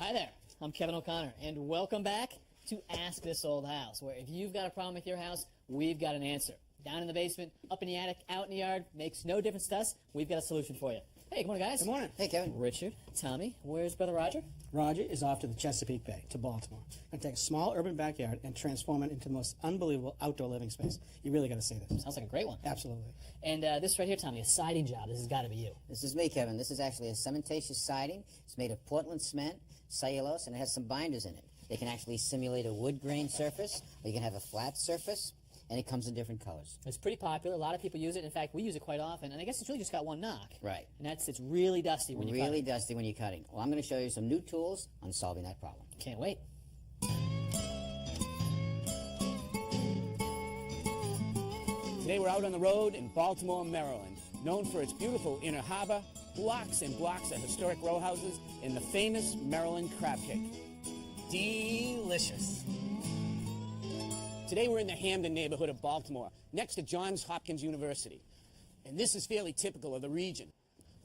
Hi there, I'm Kevin O'Connor, and welcome back to Ask This Old House, where if you've got a problem with your house, we've got an answer. Down in the basement, up in the attic, out in the yard, makes no difference to us. We've got a solution for you. Hey, good morning, guys. Good morning. Hey, Kevin. Richard, Tommy, where's Brother Roger? Roger is off to the Chesapeake Bay, to Baltimore, and take a small urban backyard and transform it into the most unbelievable outdoor living space. You really got to see this. Sounds like a great one. Absolutely. And this right here, Tommy, a siding job. This has got to be you. This is me, Kevin. This is actually a cementatious siding. It's made of Portland cement, cellulose, and it has some binders in it. They can actually simulate a wood grain surface, or you can have a flat surface, and it comes in different colors. It's pretty popular. A lot of people use it. In fact, we use it quite often, and I guess it's really just got one knock. Right. And that's it's really dusty when you cut it. Really dusty when you're cutting. Well, I'm going to show you some new tools on solving that problem. Can't wait. Today we're out on the road in Baltimore, Maryland, known for its beautiful inner harbor, blocks and blocks of historic row houses, and the famous Maryland crab cake. Delicious. Today we're in the Hamden neighborhood of Baltimore, next to Johns Hopkins University. And this is fairly typical of the region.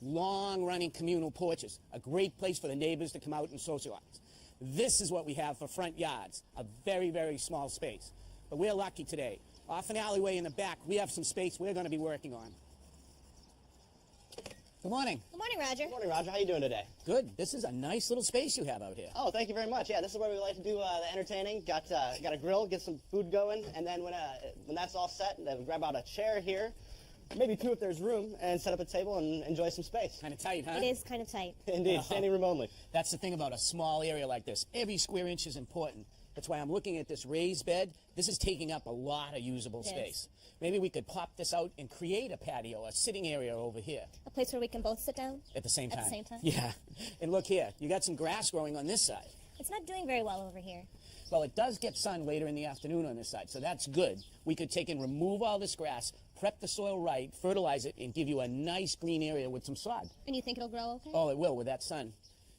Long-running communal porches, a great place for the neighbors to come out and socialize. This is what we have for front yards, a very, very small space. But we're lucky today. Off an alleyway in the back, we have some space we're going to be working on. Good morning. Good morning, Roger. Good morning, Roger. How you doing today? Good. This is a nice little space you have out here. Oh, thank you very much. Yeah, this is where we like to do the entertaining. Got a grill, get some food going, and then when that's all set, then grab out a chair here, maybe two if there's room, and set up a table and enjoy some space. Kind of tight, huh? It is kind of tight. Indeed, standing room only. That's the thing about a small area like this. Every square inch is important. That's why I'm looking at this raised bed. This is taking up a lot of usable space. Maybe we could pop this out and create a patio, a sitting area over here. A place where we can both sit down? At the same time. At the same time? Yeah. And look here, you got some grass growing on this side. It's not doing very well over here. Well, it does get sun later in the afternoon on this side, so that's good. We could take and remove all this grass, prep the soil right, fertilize it, and give you a nice green area with some sod. And you think it'll grow okay? Oh, it will with that sun.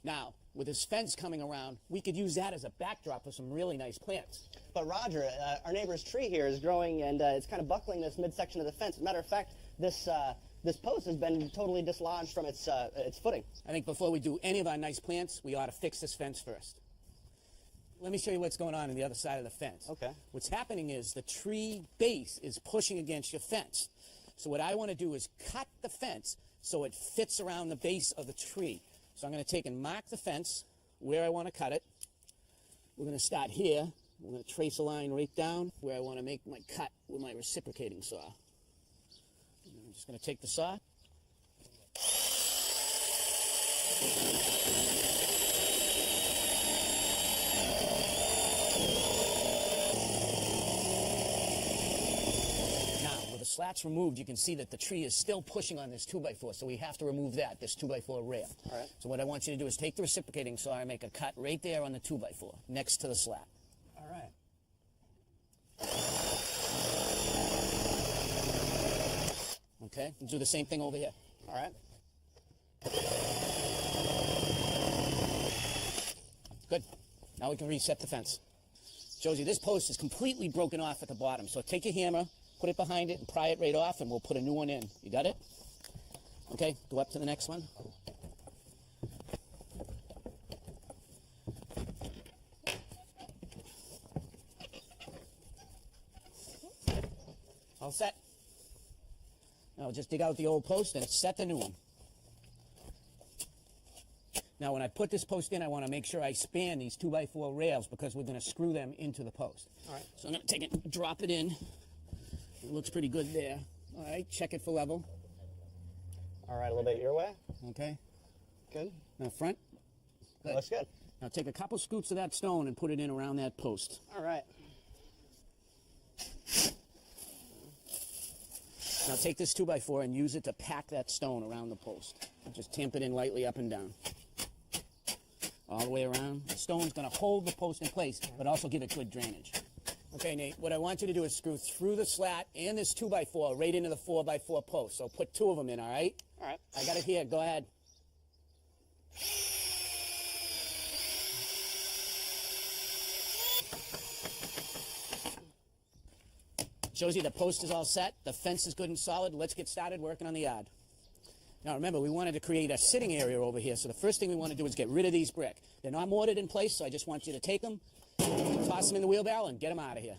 Now, with this fence coming around, we could use that as a backdrop for some really nice plants. But Roger, our neighbor's tree here is growing, and it's kind of buckling this midsection of the fence. As a matter of fact, this post has been totally dislodged from its footing. I think before we do any of our nice plants, we ought to fix this fence first. Let me show you what's going on the other side of the fence. Okay. What's happening is the tree base is pushing against your fence. So what I want to do is cut the fence so it fits around the base of the tree. So I'm going to take and mark the fence where I want to cut it. We're going to start here. We're going to trace a line right down where I want to make my cut with my reciprocating saw. And I'm just going to take the saw. Slats removed, you can see that the tree is still pushing on this 2x4, so we have to remove that, this 2x4 rail. All right. So what I want you to do is take the reciprocating saw and make a cut right there on the 2x4, next to the slat. All right. Okay, and do the same thing over here. All right. Good. Now we can reset the fence. Josie, this post is completely broken off at the bottom, so take your hammer, put it behind it and pry it right off, and we'll put a new one in. You got it? Okay, go up to the next one. All set. Now just dig out the old post and set the new one. Now when I put this post in, I want to make sure I span these 2x4 rails because we're going to screw them into the post. All right. So I'm going to take it, drop it in. It looks pretty good there. All right, check it for level. All right, a little bit your way. Okay. Good. Now front. Good. Looks good. Now take a couple scoops of that stone and put it in around that post. All right. Now take this 2x4 and use it to pack that stone around the post. Just tamp it in lightly up and down. All the way around. The stone's going to hold the post in place, but also give it good drainage. Okay, Nate, what I want you to do is screw through the slat and this 2x4 right into the 4x4 post. So put two of them in, all right? All right. I got it here. Go ahead. Shows you the post is all set. The fence is good and solid. Let's get started working on the yard. Now remember, we wanted to create a sitting area over here, so the first thing we want to do is get rid of these brick. They're not mortared in place, so I just want you to take them, toss them in the wheelbarrow, and get them out of here.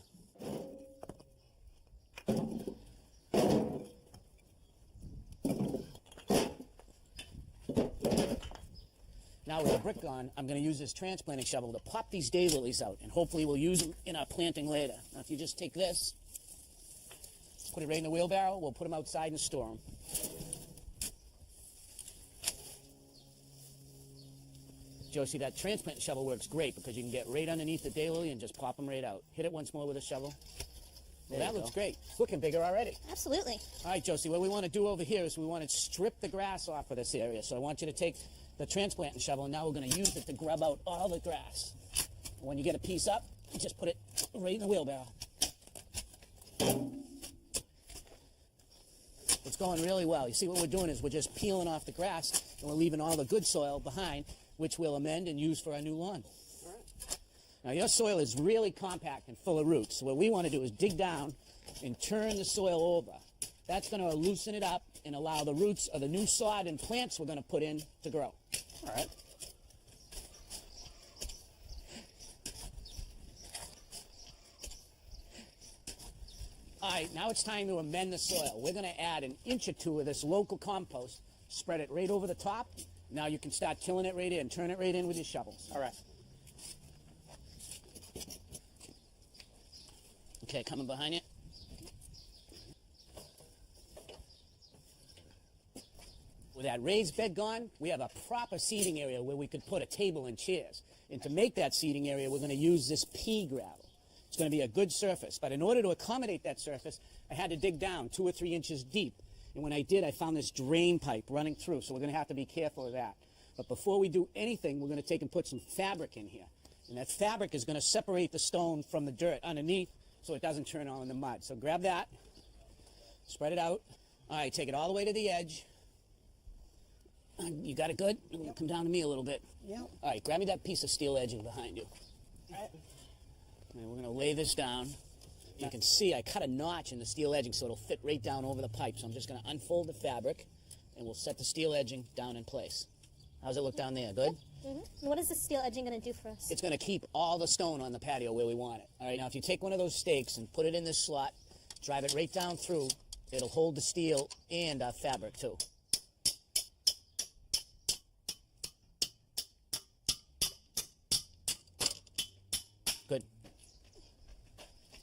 Now with the brick gone, I'm going to use this transplanting shovel to pop these daylilies out, and hopefully we'll use them in our planting later. Now if you just take this, put it right in the wheelbarrow, we'll put them outside and store them. Josie, that transplant shovel works great because you can get right underneath the daylily and just pop them right out. Hit it once more with a shovel. Well, that looks great. It's looking bigger already. Absolutely. All right, Josie, what we want to do over here is we want to strip the grass off of this area. So I want you to take the transplanting shovel, and now we're going to use it to grub out all the grass. When you get a piece up, you just put it right in the wheelbarrow. It's going really well. You see what we're doing is we're just peeling off the grass, and we're leaving all the good soil behind, which we'll amend and use for our new lawn. All right. Now, your soil is really compact and full of roots. So what we want to do is dig down and turn the soil over. That's going to loosen it up and allow the roots of the new sod and plants we're going to put in to grow. All right. All right, now it's time to amend the soil. We're going to add an inch or two of this local compost, spread it right over the top. Now you can start tilling it right in, turn it right in with your shovels. All right. Okay, coming behind you. With that raised bed gone, we have a proper seating area where we could put a table and chairs. And to make that seating area, we're going to use this pea gravel. It's going to be a good surface. But in order to accommodate that surface, I had to dig down 2 or 3 inches deep. And when I did, I found this drain pipe running through, so we're going to have to be careful of that. But before we do anything, we're going to take and put some fabric in here. And that fabric is going to separate the stone from the dirt underneath so it doesn't turn all in the mud. So grab that, spread it out. All right, take it all the way to the edge. You got it good? Come down to me a little bit. Yep. All right, grab me that piece of steel edging behind you. All right. And we're going to lay this down. You can see I cut a notch in the steel edging so it'll fit right down over the pipe. So I'm just going to unfold the fabric, and we'll set the steel edging down in place. How's it look down there? Good? Mm-hmm. And what is the steel edging going to do for us? It's going to keep all the stone on the patio where we want it. All right, now if you take one of those stakes and put it in this slot, drive it right down through, it'll hold the steel and our fabric too. Good.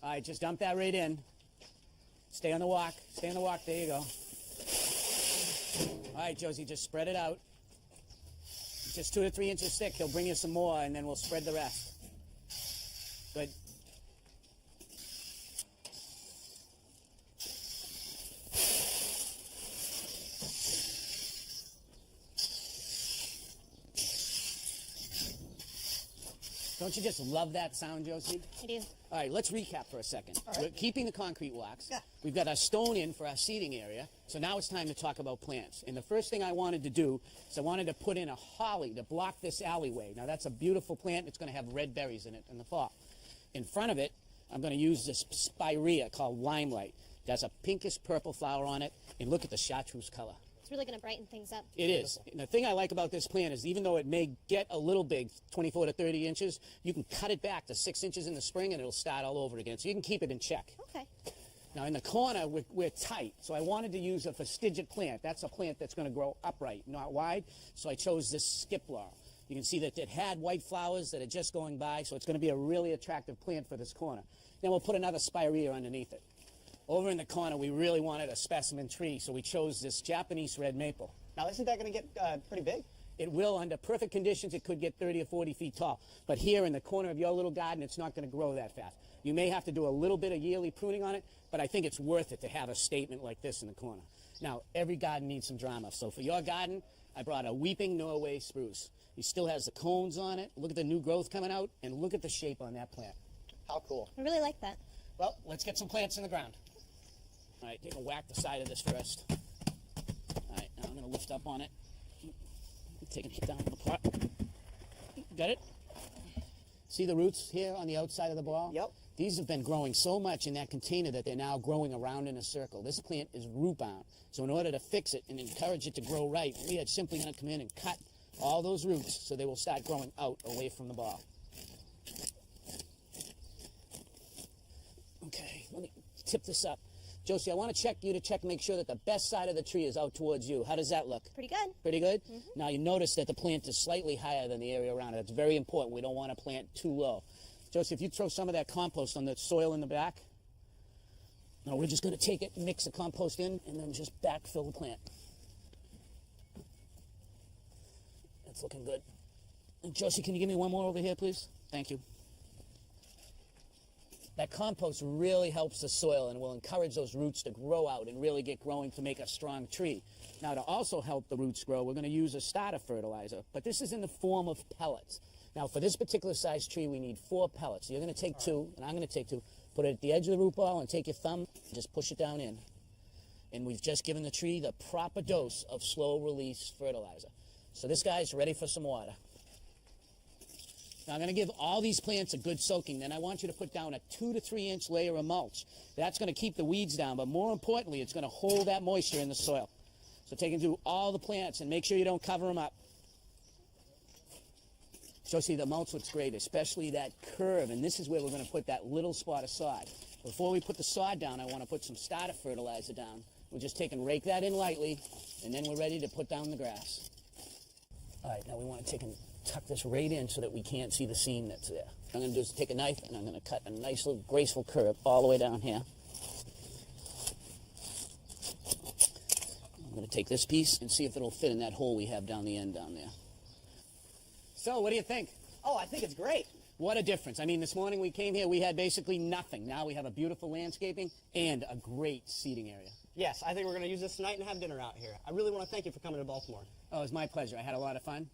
All right, just dump that right in. Stay on the walk. Stay on the walk. There you go. All right, Josie, just spread it out. Just 2 to 3 inches thick. He'll bring you some more, and then we'll spread the rest. Good. Don't you just love that sound, Josie? I do. All right, let's recap for a second. right. We're keeping the concrete blocks. Yeah. We've got our stone in for our seating area. So now it's time to talk about plants. And the first thing I wanted to do is I wanted to put in a holly to block this alleyway. Now that's a beautiful plant. It's going to have red berries in it in the fall. In front of it, I'm going to use this spirea called Limelight. That's a pinkish purple flower on it. And look at the chartreuse color. It's really going to brighten things up. It is. And the thing I like about this plant is even though it may get a little big, 24 to 30 inches, you can cut it back to 6 inches in the spring and it'll start all over again. So you can keep it in check. Okay. Now in the corner, we're tight. So I wanted to use a fastigiate plant. That's a plant that's going to grow upright, not wide. So I chose this skip laurel. You can see that it had white flowers that are just going by. So it's going to be a really attractive plant for this corner. Then we'll put another spirea underneath it. Over in the corner, we really wanted a specimen tree, so we chose this Japanese red maple. Now, isn't that going to get pretty big? It will, under perfect conditions, it could get 30 or 40 feet tall. But here in the corner of your little garden, it's not going to grow that fast. You may have to do a little bit of yearly pruning on it, but I think it's worth it to have a statement like this in the corner. Now, every garden needs some drama. So for your garden, I brought a weeping Norway spruce. He still has the cones on it. Look at the new growth coming out, and look at the shape on that plant. How cool. I really like that. Well, let's get some plants in the ground. All right, take a whack the side of this first. All right, now I'm going to lift up on it. Taking it down in the pot. Got it? See the roots here on the outside of the ball? Yep. These have been growing so much in that container that they're now growing around in a circle. This plant is root bound. So in order to fix it and encourage it to grow right, we are simply going to come in and cut all those roots so they will start growing out away from the ball. Okay, let me tip this up. Josie, I want to check you to make sure that the best side of the tree is out towards you. How does that look? Pretty good. Pretty good? Now you notice that the plant is slightly higher than the area around it. That's very important. We don't want to plant too low. Josie, if you throw some of that compost on the soil in the back. Now we're just going to take it, mix the compost in, and then just backfill the plant. That's looking good. And Josie, can you give me one more over here, please? Thank you. That compost really helps the soil and will encourage those roots to grow out and really get growing to make a strong tree. Now, to also help the roots grow, we're going to use a starter fertilizer, but this is in the form of pellets. Now, for this particular size tree, we need 4 pellets. So you're going to take 2, and I'm going to take 2. Put it at the edge of the root ball and take your thumb, just push it down in. And we've just given the tree the proper dose of slow-release fertilizer. So this guy's ready for some water. Now, I'm going to give all these plants a good soaking. Then I want you to put down a 2 to 3 inch layer of mulch. That's going to keep the weeds down, but more importantly, it's going to hold that moisture in the soil. So take it through all the plants and make sure you don't cover them up. Josie, the mulch looks great, especially that curve, and this is where we're going to put that little spot of sod. Before we put the sod down, I want to put some starter fertilizer down. We'll just take and rake that in lightly, and then we're ready to put down the grass. All right, now we want to take and tuck this right in so that we can't see the seam that's there. What I'm going to do is take a knife and I'm going to cut a nice little graceful curve all the way down here. I'm going to take this piece and see if it'll fit in that hole we have down the end down there. So, what do you think? Oh, I think it's great. What a difference. I mean, this morning we came here, we had basically nothing. Now we have a beautiful landscaping and a great seating area. Yes, I think we're going to use this tonight and have dinner out here. I really want to thank you for coming to Baltimore. Oh, it was my pleasure. I had a lot of fun.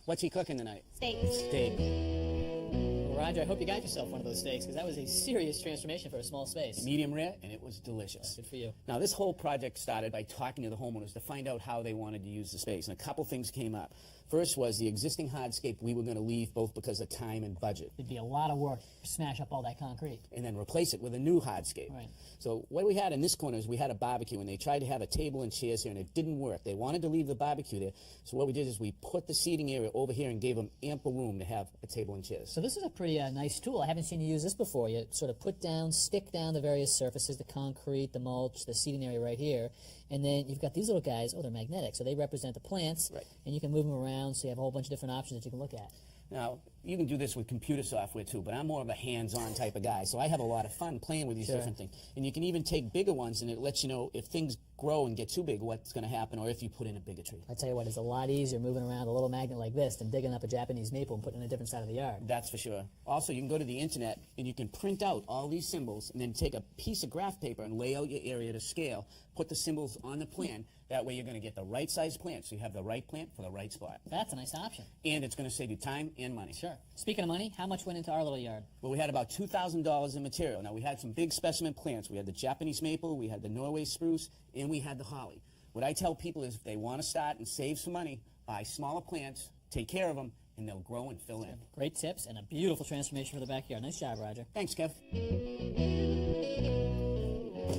What's he cooking tonight? Steaks. Steak. Well, Roger, I hope you got yourself one of those steaks, because that was a serious transformation for a small space. Medium rare, and it was delicious. Good for you. Now, this whole project started by talking to the homeowners to find out how they wanted to use the space, and a couple things came up. First was the existing hardscape we were going to leave both because of time and budget, It'd be a lot of work to smash up all that concrete. and then replace it with a new hardscape. Right. So what we had in this corner is we had a barbecue, and they tried to have a table and chairs here, and it didn't work. They wanted to leave the barbecue there, so what we did is we put the seating area over here and gave them ample room to have a table and chairs. So this is a pretty nice tool. I haven't seen you use this before. You sort of stick down the various surfaces, the concrete, the mulch, the seating area right here, and then you've got these little guys. Oh, they're magnetic, so they represent the plants, Right. and you can move them around, so you have a whole bunch of different options that you can look at. Now, you can do this with computer software too, but I'm more of a hands-on type of guy, so I have a lot of fun playing with these Sure. different things. And you can even take bigger ones, and it lets you know if things grow and get too big, what's going to happen, or if you put in a bigger tree. I tell you what, it's a lot easier moving around a little magnet like this than digging up a Japanese maple and putting it in a different side of the yard. That's for sure. Also, you can go to the internet, and you can print out all these symbols, and then take a piece of graph paper and lay out your area to scale, put the symbols on the plan. That way you're going to get the right size plant, so you have the right plant for the right spot. That's a nice option. And it's going to save you time and money. Sure. Speaking of money, how much went into our little yard? Well, we had about $2,000 in material. Now, we had some big specimen plants. We had the Japanese maple, we had the Norway spruce, and we had the holly. What I tell people is if they want to start and save some money, buy smaller plants, take care of them, and they'll grow and fill in. Great tips and a beautiful transformation for the backyard. Nice job, Roger. Thanks, Kev.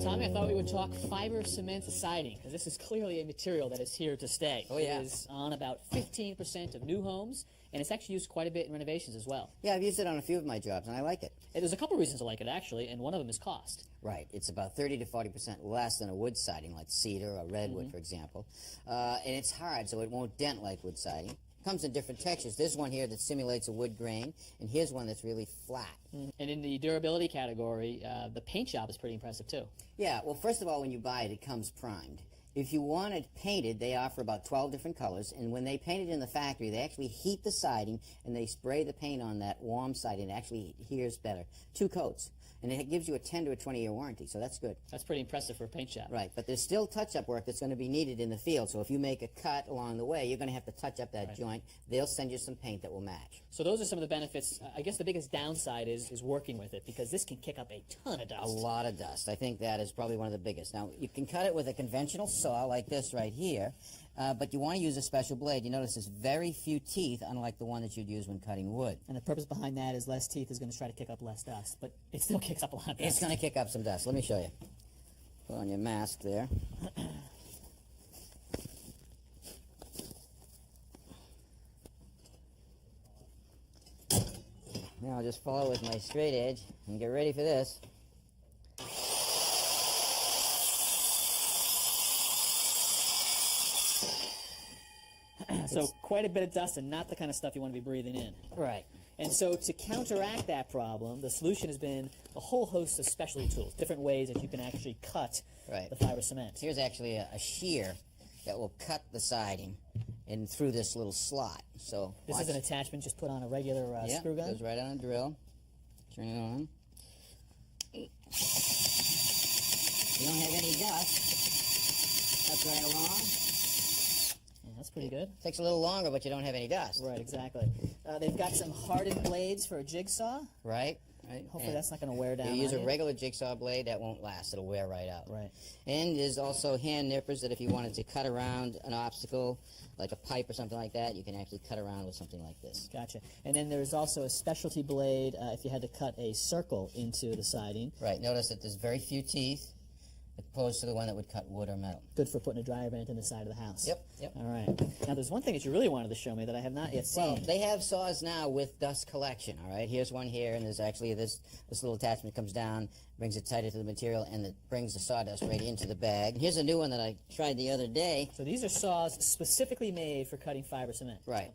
Tommy, I thought we would talk fiber cement siding, because this is clearly a material that is here to stay. Oh, yeah. It is on about 15% of new homes, and it's actually used quite a bit in renovations as well. Yeah, I've used it on a few of my jobs, and I like it. And there's a couple reasons I like it, actually, and one of them is cost. Right. It's about 30 to 40% less than a wood siding, like cedar or redwood, for example. And it's hard, so it won't dent like wood siding. Comes in different textures. There's one here that simulates a wood grain, and here's one that's really flat. And in the durability category, the paint job is pretty impressive, too. Yeah, well, first of all, when you buy it, it comes primed. If you want it painted, they offer about 12 different colors, and when they paint it in the factory, they actually heat the siding, and they spray the paint on that warm siding. It actually adheres better. 2 coats. And it gives you a 10 to a 20-year warranty, so that's good. That's pretty impressive for a paint job. Right, but there's still touch-up work that's going to be needed in the field, so if you make a cut along the way, you're going to have to touch up that joint. They'll send you some paint that will match. So those are some of the benefits. I guess the biggest downside is working with it, because this can kick up a ton of dust. A lot of dust. I think that is probably one of the biggest. Now, you can cut it with a conventional saw. saw like this right here, but you want to use a special blade. You notice there's very few teeth, unlike the one that you'd use when cutting wood. And the purpose behind that is less teeth is going to try to kick up less dust, but it still kicks up a lot of dust. It's going to kick up some dust. Let me show you. Put on your mask there. Now I'll just follow with my straight edge and get ready for this. So quite a bit of dust and not the kind of stuff you want to be breathing in. Right. And so to counteract that problem, the solution has been a whole host of specialty tools, different ways that you can actually cut Right. the fiber cement. Here's actually a shear that will cut the siding in through this little slot. So This is an attachment just put on a regular yeah, screw gun. goes right on a drill. Turn it on. You don't have any dust. Cuts right along. Yeah, that's pretty good. Takes a little longer, but you don't have any dust. Right, exactly. They've got some hardened blades for a jigsaw. Right? Right. Hopefully that's not going to wear down. You use on a regular jigsaw blade, that won't last. It'll wear right out. Right. And there's also hand nippers that if you wanted to cut around an obstacle, like a pipe or something like that, you can actually cut around with something like this. Gotcha. And then there's also a specialty blade if you had to cut a circle into the siding. Right. Notice that there's very few teeth, opposed to the one that would cut wood or metal. Good for putting a dryer vent in the side of the house. Yep, yep. All right. Now, there's one thing that you really wanted to show me that I have not yet seen. Well, they have saws now with dust collection, all right? Here's one here, and there's actually this little attachment comes down, brings it tighter to the material, and it brings the sawdust right into the bag. Here's a new one that I tried the other day. So these are saws specifically made for cutting fiber cement. Right.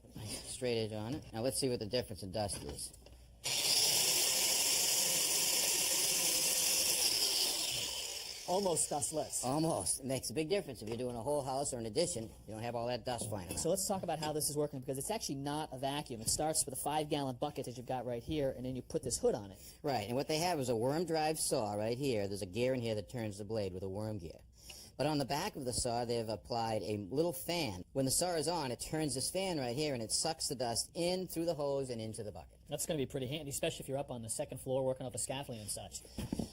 Straight edge on it. Now let's see what the difference in dust is. Almost dustless. Almost. It makes a big difference. If you're doing a whole house or an addition, you don't have all that dust flying around. So let's talk about how this is working, because it's actually not a vacuum. It starts with a 5-gallon bucket that you've got right here, and then you put this hood on it. Right, and what they have is a worm drive saw right here. There's a gear in here that turns the blade with a worm gear. But on the back of the saw, they've applied a little fan. When the saw is on, it turns this fan right here, and it sucks the dust in through the hose and into the bucket. That's going to be pretty handy, especially if you're up on the second floor working off a scaffolding and such.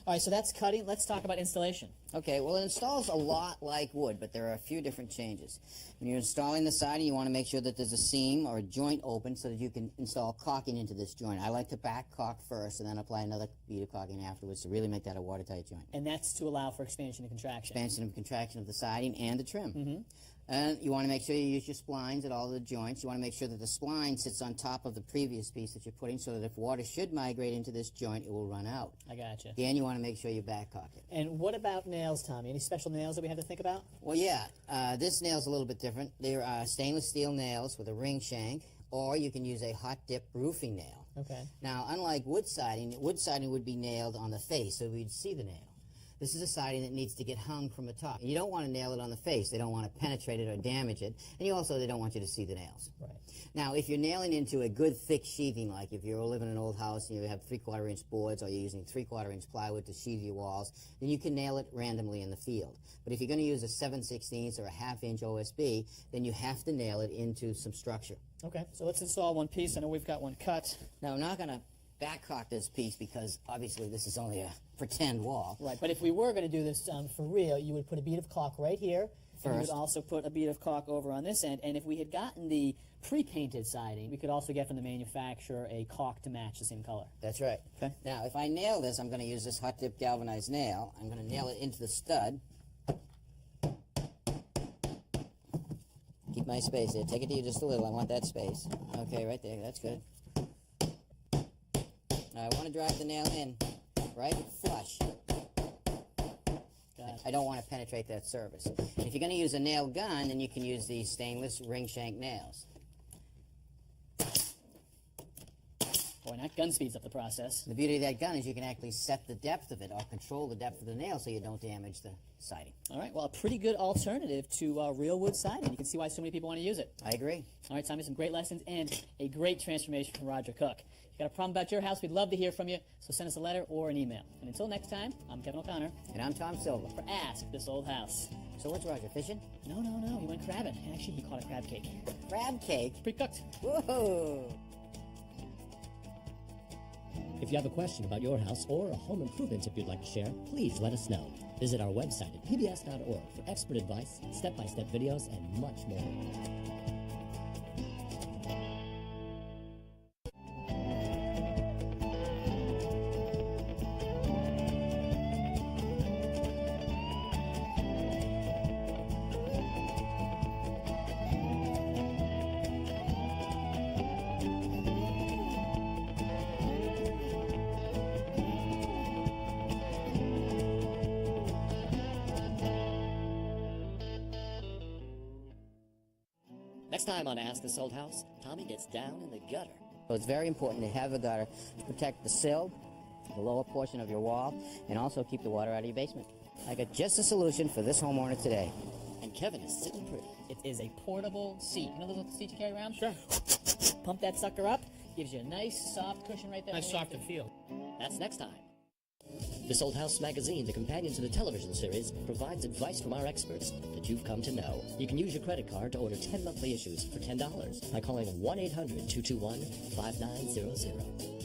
All right, so that's cutting. Let's talk about installation. Okay, well, it installs a lot like wood, but there are a few different changes. When you're installing the siding, you want to make sure that there's a seam or a joint open so that you can install caulking into this joint. I like to back caulk first and then apply another bead of caulking afterwards to really make that a watertight joint. And that's to allow for expansion and contraction. Expansion and contraction of the siding and the trim. And you want to make sure you use your splines at all the joints. You want to make sure that the spline sits on top of the previous piece that you're putting so that if water should migrate into this joint, it will run out. I gotcha. Again, you want to make sure you back caulk it. And what about nails, Tommy? Any special nails that we have to think about? Well, yeah, this nail's a little bit different. They're stainless steel nails with a ring shank, or you can use a hot dip roofing nail. Okay. Now, unlike wood siding would be nailed on the face, so we'd see the nail. This is a siding that needs to get hung from the top. You don't want to nail it on the face. They don't want to penetrate it or damage it. And they don't want you to see the nails. Right. Now, if you're nailing into a good thick sheathing, like if you're living in an old house and you have 3/4 inch boards or you're using 3/4 inch plywood to sheathe your walls, then you can nail it randomly in the field. But if you're going to use a 7/16 or a 1/2 inch OSB, then you have to nail it into some structure. Okay, so let's install one piece. I know we've got one cut. Now, I'm not going to back caulk this piece because obviously this is only a pretend wall. Right, but if we were going to do this for real, you would put a bead of caulk right here. And you would First. also put a bead of caulk over on this end. And if we had gotten the pre-painted siding, we could also get from the manufacturer a caulk to match the same color. That's right. Okay. Now, if I nail this, I'm going to use this hot dip galvanized nail. I'm going to nail it into the stud. Keep my space there. Take it to you just a little. I want that space. Okay, right there. That's good. Now, I want to drive the nail in right flush. I don't want to penetrate that surface. And if you're going to use a nail gun, then you can use these stainless ring shank nails. Boy, that gun speeds up the process. The beauty of that gun is you can actually set the depth of it or control the depth of the nail so you don't damage the siding. All right, well, a pretty good alternative to real wood siding. You can see why so many people want to use it. I agree. All right, Tommy, some great lessons and a great transformation from Roger Cook. If you got a problem about your house, we'd love to hear from you, so send us a letter or an email. And until next time, I'm Kevin O'Connor And I'm Tom Silva. for Ask This Old House. So what's Roger, fishing? No, he went crabbing. Actually, he caught a crab cake. Crab cake? Pre-cooked. Whoa! If you have a question about your house or a home improvement tip you'd like to share, please let us know. Visit our website at pbs.org for expert advice, step-by-step videos, and much more. Next time on Ask This Old House, Tommy gets down in the gutter. So it's very important to have a gutter to protect the sill, the lower portion of your wall, and also keep the water out of your basement. I got just a solution for this homeowner today. And Kevin is sitting pretty. It is a portable seat. You know those little seats you carry around? Sure. Pump that sucker up. Gives you a nice, soft cushion right there. Nice softer feel. That's next time. This Old House magazine, the companion to the television series, provides advice from our experts that you've come to know. You can use your credit card to order 10 monthly issues for $10 by calling 1-800-221-5900.